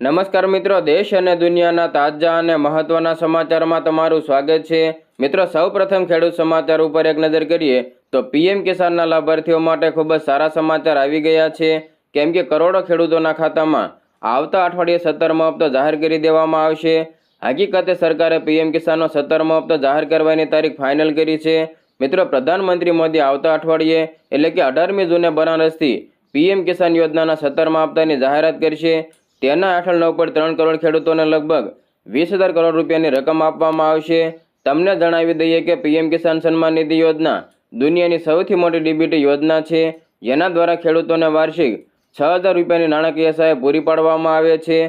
નમસ્કાર મિત્રો, દેશ અને દુનિયાના તાજા અને મહત્વના સમાચારમાં તમારું સ્વાગત છે। મિત્રો, સૌપ્રથમ ખેડૂત સમાચાર ઉપર એક નજર કરીએ તો પીએમ કિસાનના લાભાર્થીઓ માટે ખૂબ જ સારા સમાચાર આવી ગયા છે, કેમ કે કરોડો ખેડૂતોના ખાતામાં આવતા અઠવાડિયે 17મો હપ્તો જાહેર કરી દેવામાં આવશે। હકીકતે સરકારે પીએમ કિસાનનો 17મો હપ્તો જાહેર કરવાની તારીખ ફાઇનલ કરી છે। મિત્રો, પ્રધાનમંત્રી મોદી આવતા અઠવાડિયે એટલે કે 18મી જૂને બનારસથી પીએમ કિસાન યોજનાના 17મા હપ્તાની જાહેરાત કરશે। તેના હેઠળ 9.3 કરોડ ખેડૂતોને લગભગ 20,000 કરોડ રૂપિયાની રકમ આપવામાં આવશે। તમને જણાવી દઈએ કે પીએમ કિસાન સન્માન નિધિ યોજના દુનિયાની સૌથી મોટી ડીબીટી યોજના છે, જેના દ્વારા ખેડૂતોને વાર્ષિક 6,000 રૂપિયાની નાણાકીય સહાય પૂરી પાડવામાં આવે છે।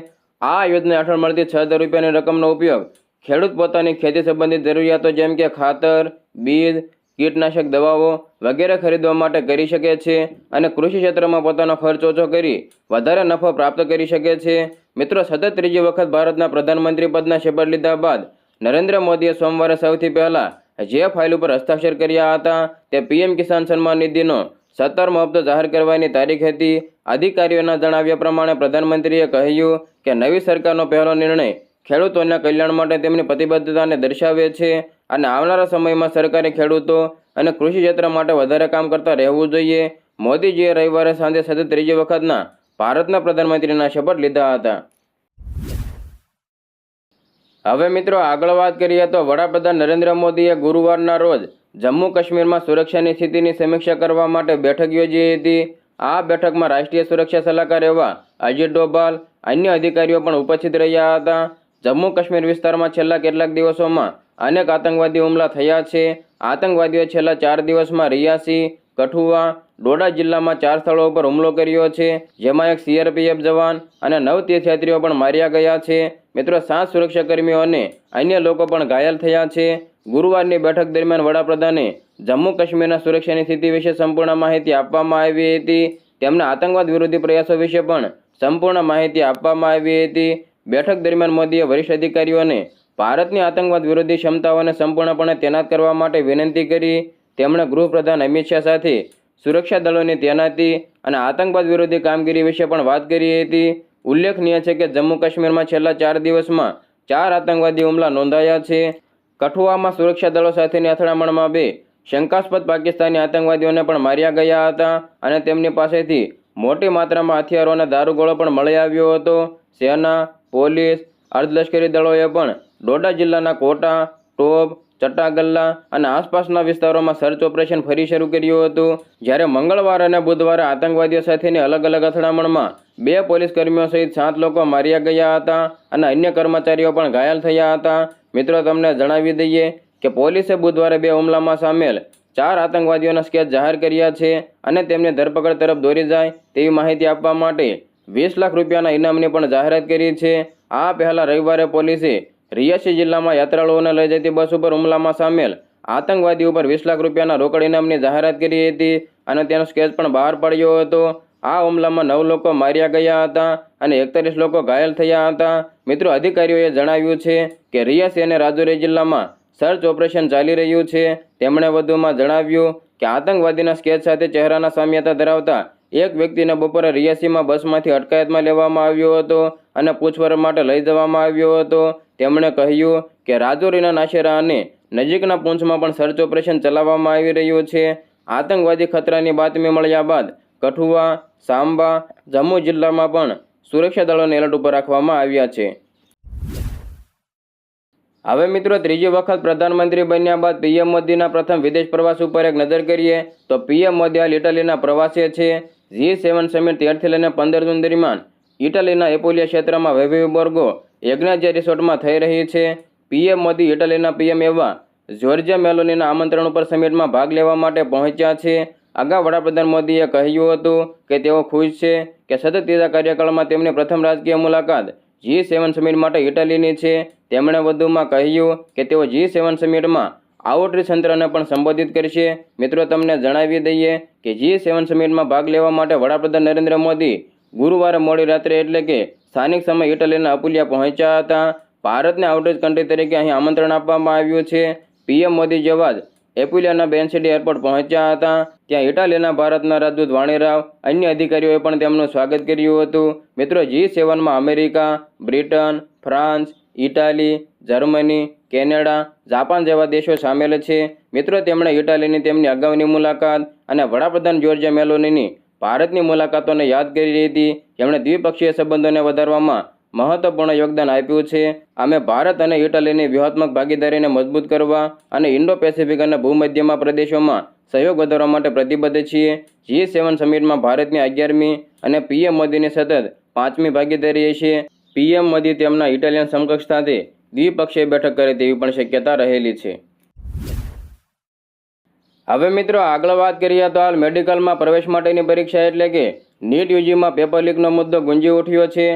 આ યોજના હેઠળ મળતી 6,000 રૂપિયાની રકમનો ઉપયોગ ખેડૂત પોતાની ખેતી સંબંધિત જરૂરિયાતો જેમ કે ખાતર, બીજ, કીટનાશક દવાઓ વગેરે ખરીદવા માટે કરી શકે છે અને કૃષિ ક્ષેત્રમાં પોતાનો ખર્ચ ઓછો કરી વધારે નફો પ્રાપ્ત કરી શકે છે। મિત્રો, સતત ત્રીજી વખત ભારતના પ્રધાનમંત્રી પદના શપથ લીધા બાદ નરેન્દ્ર મોદીએ સોમવારે સૌથી પહેલા જે ફાઇલ ઉપર હસ્તાક્ષર કર્યા હતા તે પીએમ કિસાન સન્માન નિધિનો 17મો હપ્તો જાહેર કરવાની તારીખ હતી। અધિકારીઓના જણાવ્યા પ્રમાણે પ્રધાનમંત્રીએ કહ્યું કે નવી સરકારનો પહેલો નિર્ણય ખેડૂતોના કલ્યાણ માટે તેમની પ્રતિબદ્ધતાને દર્શાવે છે અને આવનારા સમયમાં સરકારે ખેડૂતો અને કૃષિ ક્ષેત્ર માટે વધારે કામ કરતા રહેવું જોઈએ। મોદીજીએ રવિવારે સાંજે સતત ત્રીજી વખતના ભારતના પ્રધાનમંત્રીના શપથ લીધા હતા। હવે મિત્રો, આગળ વાત કરીએ તો વડાપ્રધાન નરેન્દ્ર મોદીએ ગુરુવારના રોજ જમ્મુ કાશ્મીરમાં સુરક્ષાની સ્થિતિની સમીક્ષા કરવા માટે બેઠક યોજી હતી। આ બેઠકમાં રાષ્ટ્રીય સુરક્ષા સલાહકાર એવા અજીત ડોભાલ અન્ય અધિકારીઓ પણ ઉપસ્થિત રહ્યા હતા। જમ્મુ કાશ્મીર વિસ્તારમાં છેલ્લા કેટલાક દિવસોમાં અનેક આતંકવાદી હુમલા થયા છે। આતંકવાદીઓ છેલ્લા 4 દિવસમાં રિયાસી, કઠુઆ, ડોડા જિલ્લામાં 4 સ્થળો પર હુમલો કર્યો છે, જેમાં એક સીઆરપીએફ જવાન અને 9 તીર્થયાત્રીઓ પણ માર્યા ગયા છે। મિત્રો, 7 સુરક્ષાકર્મીઓ અને અન્ય લોકો પણ ઘાયલ થયા છે। ગુરુવારની બેઠક દરમિયાન વડાપ્રધાને જમ્મુ કાશ્મીરના સુરક્ષાની સ્થિતિ વિશે સંપૂર્ણ માહિતી આપવામાં આવી હતી। તેમના આતંકવાદ વિરોધી પ્રયાસો વિશે પણ સંપૂર્ણ માહિતી આપવામાં આવી હતી। બેઠક દરમિયાન મોદીએ વરિષ્ઠ અધિકારીઓને ભારતની આતંકવાદ વિરોધી ક્ષમતાઓને સંપૂર્ણપણે તૈનાત કરવા માટે વિનંતી કરી। તેમણે ગૃહપ્રધાન અમિત શાહ સાથે સુરક્ષા દળોની તૈનાતી અને આતંકવાદ વિરોધી કામગીરી વિશે પણ વાત કરી હતી। ઉલ્લેખનીય છે કે જમ્મુ કાશ્મીરમાં છેલ્લા 4 દિવસમાં 4 આતંકવાદી હુમલા નોંધાયા છે। કઠુઆમાં સુરક્ષા દળો સાથેની અથડામણમાં 2 શંકાસ્પદ પાકિસ્તાની આતંકવાદીઓને પણ માર્યા ગયા હતા અને તેમની પાસેથી મોટી માત્રામાં હથિયારો અને દારૂગોળો પણ મળી આવ્યો હતો। સેના, પોલીસ, અર્ધલશ્કરી દળોએ પણ ડોડા જિલ્લાના કોટા, ટોપ, ચટ્ટાગલ્લા અને આસપાસના વિસ્તારોમાં સર્ચ ઓપરેશન ફરી શરૂ કર્યું હતું। જ્યારે મંગળવાર અને બુધવારે આતંકવાદીઓ સાથેની અલગ અલગ અથડામણમાં 2 પોલીસ કર્મીઓ સહિત 7 લોકો માર્યા ગયા હતા અને અન્ય કર્મચારીઓ પણ ઘાયલ થયા હતા। મિત્રો, તમને જણાવી દઈએ કે પોલીસે બુધવારે 2 હુમલામાં સામેલ 4 આતંકવાદીઓના સ્કેચ જાહેર કર્યા છે અને તેમની ધરપકડ તરફ દોરી જાય તેવી માહિતી આપવા માટે 20 લાખ રૂપિયાના ઇનામની પણ જાહેરાત કરી છે। આ પહેલા રવિવારે પોલીસે રિયાસી જિલ્લામાં યાત્રાળુઓને લઈ જતી બસ ઉપર હુમલામાં સામેલ આતંકવાદી ઉપર 20 લાખ રૂપિયાના રોકડ ઇનામની જાહેરાત કરી હતી અને તેનો સ્કેચ પણ બહાર પાડ્યો હતો। આ હુમલામાં 9 લોકો માર્યા ગયા હતા અને 41 લોકો ઘાયલ થયા હતા। મિત્રો, અધિકારીઓએ જણાવ્યું છે કે રિયાસી અને રાજૌરી જિલ્લામાં સર્ચ ઓપરેશન ચાલી રહ્યું છે। તેમણે વધુમાં જણાવ્યું કે આતંકવાદીના સ્કેચ સાથે ચહેરાના સામ્યતા ધરાવતા એક વ્યક્તિને બપોરે રિયાસીમાં બસમાંથી અટકાયતમાં લેવામાં આવ્યો હતો અને પૂછપરછ માટે લઈ જવામાં આવ્યો હતો। તેમણે કહ્યું કે રાજૌરીના નાશેરા અને નજીકના પૂંછમાં પણ સર્ચ ઓપરેશન ચલાવવામાં આવી રહ્યું છે। આતંકવાદી ખતરાની બાતમી મળ્યા બાદ કઠુઆ, સાંબા, જમ્મુ જિલ્લામાં પણ સુરક્ષા દળોને એલર્ટ ઉપર રાખવામાં આવ્યા છે। હવે મિત્રો, ત્રીજી વખત પ્રધાનમંત્રી બન્યા બાદ પીએમ મોદીના પ્રથમ વિદેશ પ્રવાસ ઉપર એક નજર કરીએ તો પીએમ મોદી હાલ ઇટાલીના પ્રવાસે છે। G7 સમિટ 13થી લઈને 15 જૂન દરમિયાન ઇટાલીના એપોલિયા ક્ષેત્રમાં વૈભવી બોર્ગો એગ્નાઝિયા રિસોર્ટમાં થઈ રહી છે। પીએમ મોદી ઇટાલીના પીએમ એવા જોર્જિયા મેલોનીના આમંત્રણ ઉપર સમિટમાં ભાગ લેવા માટે પહોંચ્યા છે। અગાઉ વડાપ્રધાન મોદીએ કહ્યું હતું કે તેઓ ખુશ છે કે સતત ત્રીજા કાર્યકાળમાં તેમની પ્રથમ રાજકીય મુલાકાત G7 સમિટ માટે ઇટાલીની છે। તેમણે વધુમાં કહ્યું કે તેઓ G7 સમિટમાં આઉટરીચ તંત્રને પણ સંબોધિત કરશે। મિત્રો, તમને જણાવી દઈએ કે G7 સમિટમાં ભાગ લેવા માટે વડાપ્રધાન નરેન્દ્ર મોદી ગુરુવારે મોડી રાત્રે એટલે કે સ્થાનિક સમય ઇટાલીના અપુલિયા પહોંચ્યા હતા। ભારતને આઉટરીચ કન્ટ્રી તરીકે અહીં આમંત્રણ આપવામાં આવ્યું છે। પીએમ મોદી જેવા જ એપુલિયાના બેનસિટી એરપોર્ટ પહોંચ્યા હતા. ત્યાં ઇટાલીના ભારતના રાજદૂત વાણીરાવ અન્ય અધિકારીઓએ પણ તેમનું સ્વાગત કર્યું હતું. મિત્રો, G7માં America, Britain, France, Italy, Germany, Canada, Japan જેવા દેશો સામેલ છે. મિત્રો, તેમણે ઇટાલીની તેમની અગાઉની મુલાકાત અને વડાપ્રધાન જ્યોર્જિયા મેલોનીની ભારતની મુલાકાતોને યાદ કરી હતી. જેમણે દ્વિપક્ષીય સંબંધોને વધારવામાં મહત્વપૂર્ણ યોગદાન આપ્યું છે. અમે ભારત અને ઇટાલીની વ્યૂહાત્મક ભાગીદારીને મજબૂત કરવા અને ઇન્ડો પેસિફિક અને ભૂમધ્યમાં પ્રદેશોમાં સહયોગ વધારવા માટે પ્રતિબદ્ધ છીએ. G7 સમિટમાં ભારતની 11મી અને પીએમ મોદીની સતત 5મી ભાગીદારી છે. પીએમ મોદી તેમના ઇટાલિયન સમકક્ષ સાથે દ્વિપક્ષીય બેઠક કરે તેવી પણ શક્યતા રહેલી છે. હવે મિત્રો, આગળ વાત કરીએ તો હાલ મેડિકલમાં પ્રવેશ માટેની પરીક્ષા એટલે કે નીટ યુજીમાં પેપર લીકનો મુદ્દો ગુંજી ઉઠ્યો છે.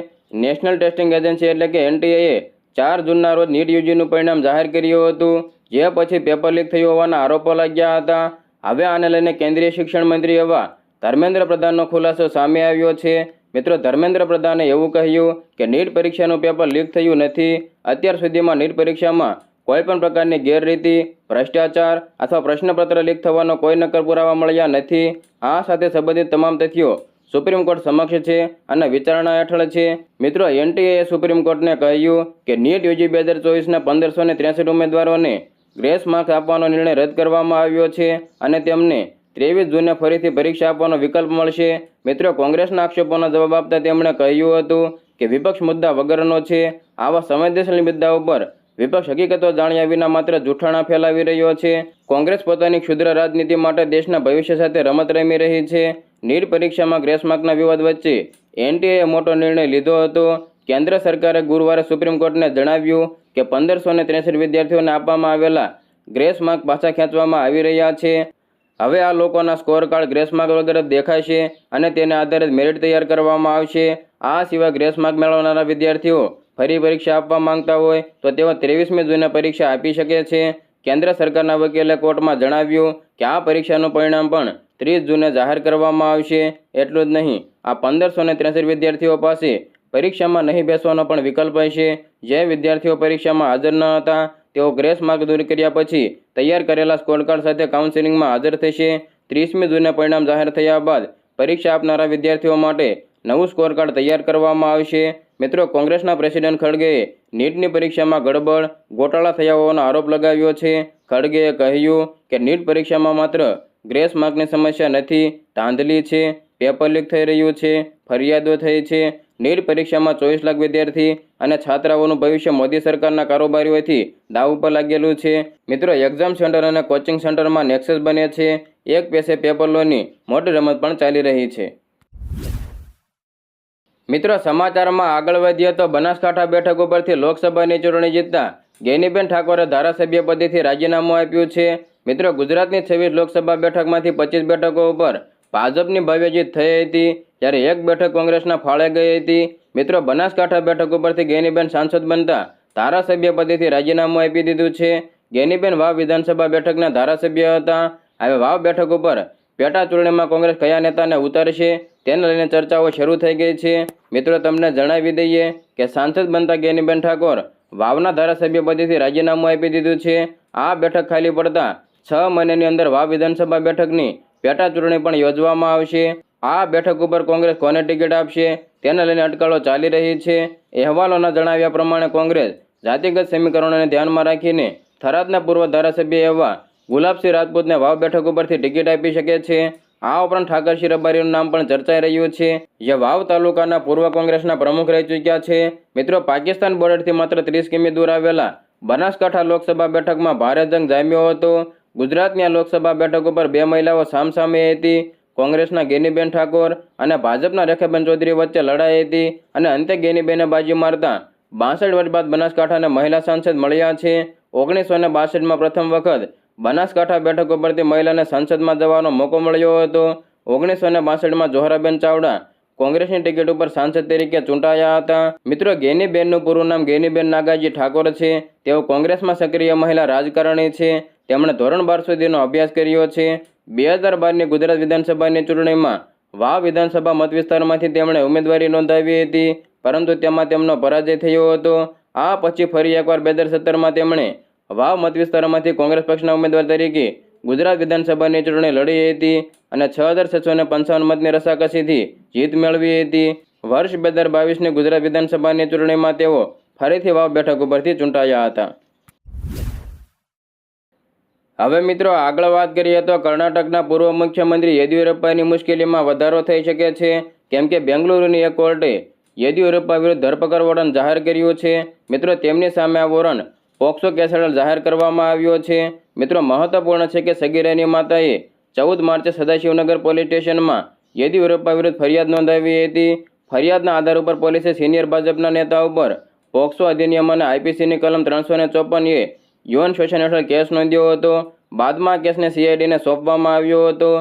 નેશનલ ટેસ્ટિંગ એજન્સી એટલે કે NTAએ 4 જૂનના રોજ નીટ યુજીનું પરિણામ જાહેર કર્યું હતું. જે પછી પેપર લીક થયું હોવાના આરોપો લાગ્યા હતા. હવે આને લઈને કેન્દ્રીય શિક્ષણ મંત્રી એવા ધર્મેન્દ્ર પ્રધાનનો ખુલાસો સામે આવ્યો છે. મિત્રો, ધર્મેન્દ્ર પ્રધાને એવું કહ્યું કે નીટ પરીક્ષાનું પેપર લીક થયું નથી. અત્યાર સુધીમાં નીટ પરીક્ષામાં કોઈપણ પ્રકારની ગેરરીતિ, ભ્રષ્ટાચાર અથવા પ્રશ્નપત્ર લીક થવાનો કોઈ નક્કર પુરાવા મળ્યા નથી. આ સાથે સંબંધિત તમામ તથ્યો સુપ્રીમ કોર્ટ સમક્ષ છે અને વિચારણા હેઠળ છે. મિત્રો, NTAએ સુપ્રીમ કોર્ટને કહ્યું કે નીટ યુજી 2024ના 1563 ઉમેદવારોને ગ્રેસ માર્ક્સ આપવાનો નિર્ણય રદ કરવામાં આવ્યો છે અને તેમને 23 જૂને ફરીથી પરીક્ષા આપવાનો વિકલ્પ મળશે. મિત્રો, કોંગ્રેસના આક્ષેપોનો જવાબ આપતા તેમણે કહ્યું હતું કે વિપક્ષ મુદ્દા વગરનો છે. આવા સંવેદનશીલ મુદ્દાઓ પર વિપક્ષ હકીકતો જાણ્યા વિના માત્ર જૂઠાણા ફેલાવી રહ્યો છે. કોંગ્રેસ પોતાની ક્ષુદ્ર રાજનીતિ માટે દેશના ભવિષ્ય સાથે રમત રમી રહી છે. નીટ પરીક્ષામાં ગ્રેસ માર્કના વિવાદ વચ્ચે NTAએ મોટો નિર્ણય લીધો હતો. કેન્દ્ર સરકારે ગુરુવારે સુપ્રીમ કોર્ટને જણાવ્યું કે 1563 વિદ્યાર્થીઓને આપવામાં આવેલા ગ્રેસ માર્ક પાછા ખેંચવામાં આવી રહ્યા છે. હવે આ લોકોના સ્કોર કાર્ડ ગ્રેસ માર્ક વગર જ દેખાશે અને તેને આધારે મેરિટ તૈયાર કરવામાં આવશે. આ સિવાય ગ્રેસ માર્ક મેળવનારા વિદ્યાર્થીઓ ફરી પરીક્ષા આપવા માંગતા હોય તો તેઓ 23મી જૂને પરીક્ષા આપી શકે છે. કેન્દ્ર સરકારના વકીલે કોર્ટમાં જણાવ્યું કે આ પરીક્ષાનું પરિણામ પણ 30 જૂને જાહેર કરવામાં આવશે. એટલું જ નહીં, આ 1563 વિદ્યાર્થીઓ પાસે પરીક્ષામાં નહીં બેસવાનો પણ વિકલ્પ હશે. જે વિદ્યાર્થીઓ પરીક્ષામાં હાજર ન હતા તેઓ ગ્રેસ માર્ક દૂર કર્યા પછી તૈયાર કરેલા સ્કોર કાર્ડ સાથે કાઉન્સેલિંગમાં હાજર થશે. 30મી જૂને પરિણામ જાહેર થયા બાદ પરીક્ષા આપનારા વિદ્યાર્થીઓ માટે નવું સ્કોર કાર્ડ તૈયાર કરવામાં આવશે. મિત્રો, કોંગ્રેસના પ્રેસિડેન્ટ ખડગેએ નીટની પરીક્ષામાં ગડબડ, ગોટાળા થયા હોવાનો આરોપ લગાવ્યો છે. ખડગેએ કહ્યું કે નીટ પરીક્ષામાં માત્ર ગ્રેસ માર્કની સમસ્યા નથી, ધાંધલી છે, પેપર લીક થઈ રહ્યું છે, ફરિયાદો થઈ છે. નીટ પરીક્ષામાં 24 લાખ વિદ્યાર્થી અને છાત્રાઓનું ભવિષ્ય મોદી સરકારના કારોબારીઓથી દાવ ઉપર લાગેલું છે. મિત્રો, એક્ઝામ સેન્ટર અને કોચિંગ સેન્ટરમાં નેક્સસ બને છે. એક પેસે પેપર લોની મોટી રમત પણ ચાલી રહી છે. મિત્રો, સમાચારમાં આગળ વધીએ તો બનાસકાંઠા બેઠક ઉપરથી લોકસભાની ચૂંટણી જીતતા ગેનીબેન ઠાકોરે ધારાસભ્ય પદેથી રાજીનામું આપ્યું છે. મિત્રો, ગુજરાતની 26 લોકસભા બેઠકમાંથી 25 બેઠકો ઉપર ભાજપની ભવ્ય જીત થઈ હતી, જ્યારે એક બેઠક કોંગ્રેસના ફાળે ગઈ હતી. મિત્રો, બનાસકાંઠા બેઠક ઉપરથી ગેનીબેન સાંસદ બનતા ધારાસભ્ય પદેથી રાજીનામું આપી દીધું છે. ગેનીબેન વાવ વિધાનસભા બેઠકના ધારાસભ્ય હતા. હવે વાવ બેઠક ઉપર પેટા ચૂંટણીમાં કોંગ્રેસ કયા નેતાને ઉતારશે તેને લઈને ચર્ચાઓ શરૂ થઈ ગઈ છે. મિત્રો, તમને જણાવી દઈએ કે સાંસદ બનતા ગેનીબેન ઠાકોર વાવના ધારાસભ્ય પદેથી રાજીનામું આપી દીધું છે. આ બેઠક ખાલી પડતા 6 મહિનાની અંદર વાવ વિધાનસભા બેઠકની પેટા ચૂંટણી પણ યોજવામાં આવશે. આ બેઠક ઉપર કોંગ્રેસ કોને ટિકિટ આપશે તેને લઈને અટકળો ચાલી રહી છે. અહેવાલોના જણાવ્યા પ્રમાણે કોંગ્રેસ જાતિગત સમીકરણોને ધ્યાનમાં રાખીને થરાદના પૂર્વ ધારાસભ્ય એવા ગુલાબસિંહ રાજપૂતને વાવ બેઠક ઉપરથી ટિકિટ આપી શકે છે. આ ઉપરાંત ઠાકરસિંહ રબારીનું નામ પણ ચર્ચાઈ રહ્યું છે, જે વાવ તાલુકાના પૂર્વ કોંગ્રેસના પ્રમુખ રહી ચૂક્યા છે. મિત્રો, પાકિસ્તાન બોર્ડરથી માત્ર 30 કિમી દૂર આવેલા બનાસકાંઠા લોકસભા બેઠકમાં ભારે જંગ જામ્યો હતો. ગુજરાતની આ લોકસભા બેઠક ઉપર 2 મહિલાઓ સામસામે હતી. કોંગ્રેસના ગેનીબેન ઠાકોર અને ભાજપના રેખાબેન ચૌધરી વચ્ચે લડાઈ હતી અને અંતે ગેનીબેને બાજી મારતા 62 વર્ષ બાદ બનાસકાંઠાને મહિલા સાંસદ મળ્યા છે. 1962માં પ્રથમ વખત બનાસકાંઠા બેઠક ઉપરથી મહિલાને સંસદમાં જવાનો મોકો મળ્યો હતો. 1962માં જોહરાબેન ચાવડા કોંગ્રેસની ટિકિટ ઉપર સાંસદ તરીકે ચૂંટાયા હતા. મિત્રો, ગેનીબેનનું પૂરું નામ ગેનીબેન નાગાજી ઠાકોર છે. તેઓ કોંગ્રેસમાં સક્રિય મહિલા રાજકારણી છે. તેમણે ધોરણ 12 સુધીનો અભ્યાસ કર્યો છે. 2012ની ગુજરાત વિધાનસભાની ચૂંટણીમાં વાવ વિધાનસભા મતવિસ્તારમાંથી તેમણે ઉમેદવારી નોંધાવી હતી, પરંતુ તેમાં તેમનો પરાજય થયો હતો. આ પછી ફરી એકવાર 2017માં તેમણે વાવ મતવિસ્તારમાંથી કોંગ્રેસ પક્ષના ઉમેદવાર તરીકે ગુજરાત વિધાનસભાની ચૂંટણી લડી હતી અને 6,655 મતની રસાકસીથી જીત મેળવી હતી. વર્ષ 2022ની ગુજરાત વિધાનસભાની ચૂંટણીમાં તેઓ ફરીથી વાવ બેઠક ઉપરથી ચૂંટાયા હતા. હવે મિત્રો આગળ વાત કરીએ તો કર્ણાટકના પૂર્વ મુખ્યમંત્રી યેદિયુરપ્પાની મુશ્કેલીમાં વધારો થઈ શકે છે, કેમ કે બેંગલુરુની એક કોર્ટે યેદિયુરપ્પા વિરુદ્ધ ધરપકડ વોરંટ જાહેર કર્યું છે. મિત્રો તેમની સામે આ વોરંટ પોક્સો કેસ હેઠળ જાહેર કરવામાં આવ્યો છે. મિત્રો મહત્વપૂર્ણ છે કે સગીરાની માતાએ 14 માર્ચે સદાશિવનગર પોલીસ સ્ટેશનમાં યેદિયુરપ્પા વિરુદ્ધ ફરિયાદ નોંધાવી હતી. ફરિયાદના આધાર ઉપર પોલીસે સિનિયર ભાજપના નેતા ઉપર પોક્સો અધિનિયમ અને આઈપીસીની કલમ 354 યૌન શોષણ હેઠળ કેસ નોંધ્યો હતો. બાદમાં કેસને CIDને સોંપવામાં આવ્યો હતો.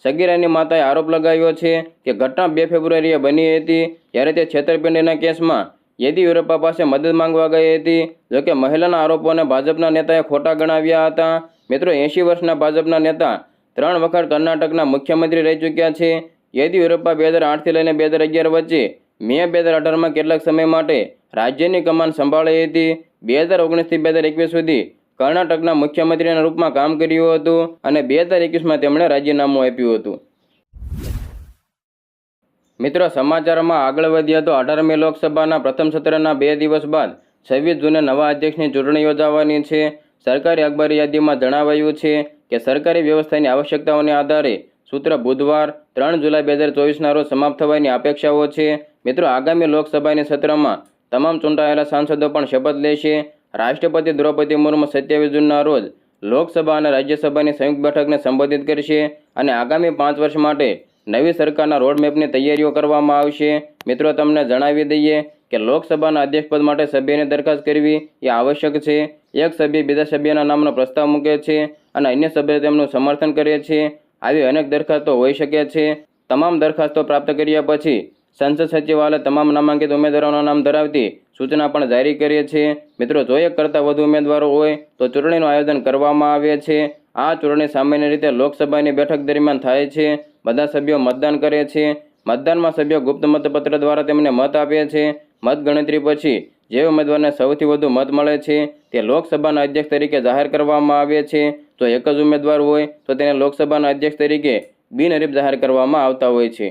સગીરાની માતાએ આરોપ લગાવ્યો છે કે ઘટના 2 ફેબ્રુઆરીએ બની હતી, જ્યારે તે છેતરપિંડીના કેસમાં યેદિયુરપ્પા પાસે મદદ માંગવા ગઈ હતી. જોકે મહિલાના આરોપોને ભાજપના નેતાએ ખોટા ગણાવ્યા હતા. મિત્રો 80 વર્ષના ભાજપના નેતા 3 વખત કર્ણાટકના મુખ્યમંત્રી રહી ચૂક્યા છે. યેદિયુરપ્પા 2008થી લઈને 2011 વચ્ચે મે 2018માં કેટલાક સમય માટે રાજ્યની કમાન સંભાળી હતી. 2019થી 2021 સુધી કર્ણાટકના મુખ્યમંત્રીના રૂપમાં કામ કર્યું હતું અને 2021માં તેમણે રાજીનામું આપ્યું હતું. મિત્રો સમાચારમાં આગળ વધ્યા તો 18મી લોકસભાના પ્રથમ સત્રના 2 દિવસ બાદ 26 જૂને નવા અધ્યક્ષની ચૂંટણી યોજાવાની છે. સરકારી અખબારી યાદીમાં જણાવાયું છે કે સરકારી વ્યવસ્થાની આવશ્યકતાઓને આધારે સૂત્ર બુધવાર 3 જુલાઈ 2024ના રોજ સમાપ્ત થવાની અપેક્ષાઓ છે. મિત્રો આગામી લોકસભાની સત્રમાં તમામ ચૂંટાયેલા સાંસદો પણ શપથ લેશે. રાષ્ટ્રપતિ દ્રૌપદી મુર્મુ 27 જૂનના રોજ લોકસભા અને રાજ્યસભાની સંયુક્ત બેઠકને સંબોધિત કરશે અને આગામી 5 વર્ષ માટે નવી સરકારના રોડમેપની તૈયારીઓ કરવામાં આવશે. મિત્રો તમને જણાવી દઈએ કે લોકસભાના અધ્યક્ષપદ માટે સભ્યની દરખાસ્ત કરવી એ આવશ્યક છે. એક સભ્ય બીજા સભ્યના નામનો પ્રસ્તાવ મૂકે છે અને અન્ય સભ્ય તેમનું સમર્થન કરે છે. આવી અનેક દરખાસ્તો હોઈ શકે છે. તમામ દરખાસ્તો પ્રાપ્ત કર્યા પછી સંસદ સચિવાલય તમામ નામાંકિત ઉમેદવારોના નામ ધરાવતી સૂચના પણ જારી કરે છે. મિત્રો જો એક કરતાં વધુ ઉમેદવારો હોય તો ચૂંટણીનું આયોજન કરવામાં આવે છે. આ ચૂંટણી સામાન્ય રીતે લોકસભાની બેઠક દરમિયાન થાય છે. બધા સભ્યો મતદાન કરે છે. મતદાનમાં સભ્યો ગુપ્ત મતપત્ર દ્વારા તેમને મત આપે છે. મતગણતરી પછી જે ઉમેદવારને સૌથી વધુ મત મળે છે તે લોકસભાના અધ્યક્ષ તરીકે જાહેર કરવામાં આવે છે. જો એક જ ઉમેદવાર હોય તો તેને લોકસભાના અધ્યક્ષ તરીકે બિનહરીફ જાહેર કરવામાં આવતા હોય છે.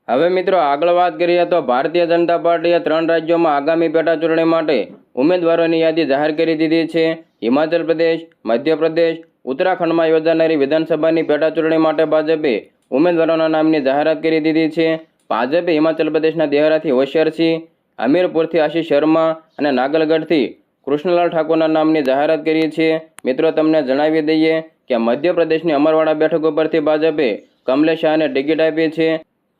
હવે મિત્રો આગળ વાત કરીએ તો ભારતીય જનતા પાર્ટીએ 3 રાજ્યોમાં આગામી પેટા ચૂંટણી માટે ઉમેદવારોની યાદી જાહેર કરી દીધી છે. હિમાચલ પ્રદેશ, મધ્યપ્રદેશ, ઉત્તરાખંડમાં યોજાનારી વિધાનસભાની પેટા ચૂંટણી માટે ભાજપે ઉમેદવારોના નામની જાહેરાત કરી દીધી છે. ભાજપે હિમાચલ પ્રદેશના દેહરાથી હોશિયારસિંહ, હમીરપુરથી આશીષ શર્મા અને નાગલગઢથી કૃષ્ણલાલ ઠાકોરના નામની જાહેરાત કરી છે. મિત્રો તમને જણાવી દઈએ કે મધ્યપ્રદેશની અમરવાડા બેઠક ઉપરથી ભાજપે કમલેશ શાહને ટિકિટ આપી છે,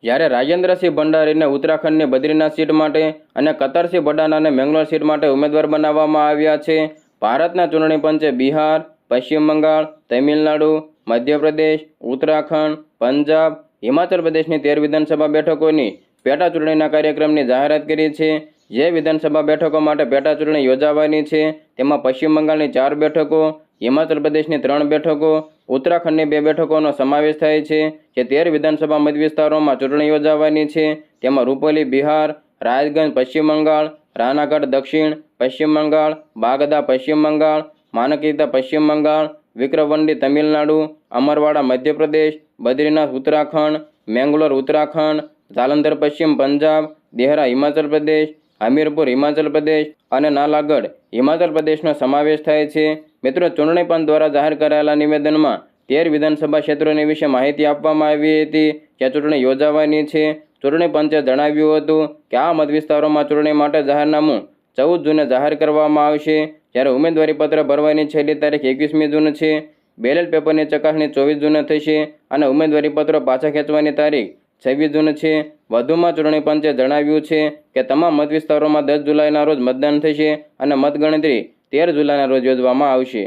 જ્યારે રાજેન્દ્રસિંહ ભંડારીને ઉત્તરાખંડની બદ્રીનાથ સીટ માટે અને કતરસિંહ બડાનાને મેંગલોર સીટ માટે ઉમેદવાર બનાવવામાં આવ્યા છે. ભારતના ચૂંટણી પંચે બિહાર, પશ્ચિમ બંગાળ, તમિલનાડુ, મધ્યપ્રદેશ, ઉત્તરાખંડ, પંજાબ, હિમાચલ પ્રદેશની 13 વિધાનસભા બેઠકોની પેટા ચૂંટણીના કાર્યક્રમની જાહેરાત કરી છે. જે વિધાનસભા બેઠકો માટે પેટા ચૂંટણી યોજાવાની છે તેમાં પશ્ચિમ બંગાળની 4 બેઠકો, હિમાચલ પ્રદેશની 3 બેઠકો, ઉત્તરાખંડની 2 બેઠકોનો સમાવેશ થાય છે. જે 13 વિધાનસભા મત વિસ્તારોમાં ચૂંટણી યોજાવાની છે તેમાં રૂપોલી બિહાર, રાજગંજ પશ્ચિમ બંગાળ, રાનાઘાટ દક્ષિણ પશ્ચિમ બંગાળ, બાગદા પશ્ચિમ બંગાળ, માનકીતા પશ્ચિમ બંગાળ, વિક્રમવંડી તમિલનાડુ, અમરવાડા મધ્યપ્રદેશ, બદ્રીનાથ ઉત્તરાખંડ, મેંગલોર ઉત્તરાખંડ, જાલંધર પશ્ચિમ પંજાબ, દેહરા હિમાચલ પ્રદેશ, હમીરપુર હિમાચલ પ્રદેશ અને નાલાગઢ હિમાચલ પ્રદેશનો સમાવેશ થાય છે. મિત્રો ચૂંટણી પંચ દ્વારા જાહેર કરાયેલા નિવેદનમાં 13 વિધાનસભા ક્ષેત્રોની વિશે માહિતી આપવામાં આવી હતી કે ચૂંટણી યોજાવાની છે. ચૂંટણી પંચે જણાવ્યું હતું કે આ મત વિસ્તારોમાં ચૂંટણી માટે જાહેરનામું 14 જૂને જાહેર કરવામાં આવશે, જ્યારે ઉમેદવારી પત્ર ભરવાની છેલ્લી તારીખ 21મી જૂન છે. બેલેટ પેપરની ચકાસણી 24 જૂને થશે અને ઉમેદવારી પત્રો પાછા ખેંચવાની તારીખ 26 જૂન છે. વધુમાં ચૂંટણી પંચે જણાવ્યું છે કે તમામ મત વિસ્તારોમાં 10 જુલાઈના રોજ મતદાન થશે અને મતગણતરી 13 જુલાઈના રોજ યોજવામાં આવશે.